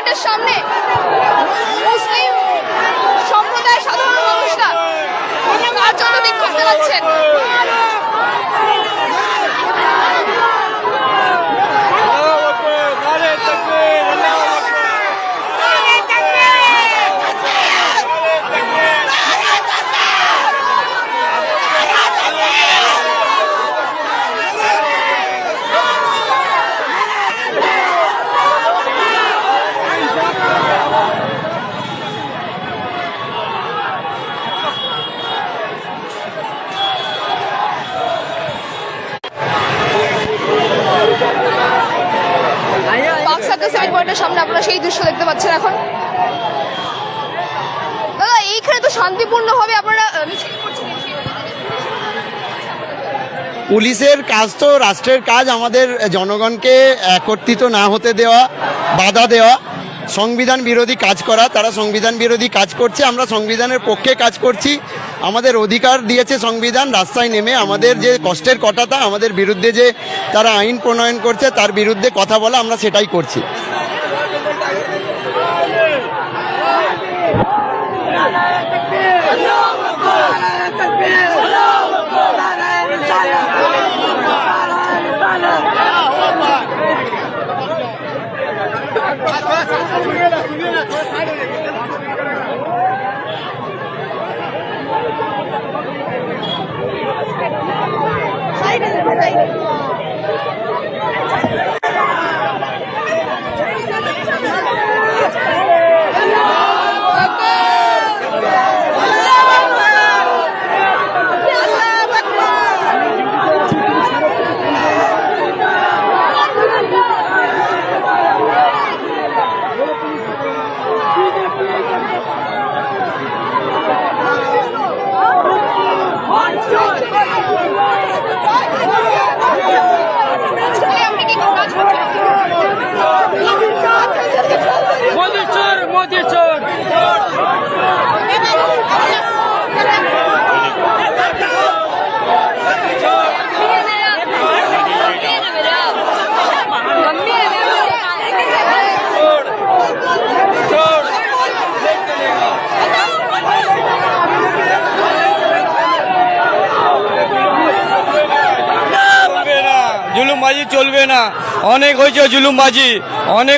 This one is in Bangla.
পয়েন্টের সামনে মুসলিম সম্প্রদায়ের সাধারণ মানুষরা কার জন্য বিক্ষোভ দেখাচ্ছেন? সামনে আপনারা সেই দৃশ্য দেখতে পাচ্ছেন এখন। দাদা, এইখানে তো শান্তিপূর্ণ ভাবে আপনারা মিছিল করছেন। পুলিশের কাজ তো রাষ্ট্রের কাজ আমাদের জনগণকে একত্রিত না হতে দেওয়া, বাধা দেওয়া, সংবিধান বিরোধী কাজ করা। তারা সংবিধান বিরোধী কাজ করছে, আমরা সংবিধানের পক্ষে কাজ করছি। আমাদের অধিকার দিয়েছে সংবিধান, রাস্তায় নেমে আমাদের যে কষ্টের কথাটা, আমাদের বিরুদ্ধে যে তারা আইন প্রণয়ন করছে তার বিরুদ্ধে কথা বলা, আমরা সেটাই করছি। জুলুমবাজি চলবে না, অনেক হয়েছে জুলুমবাজি, অনেক।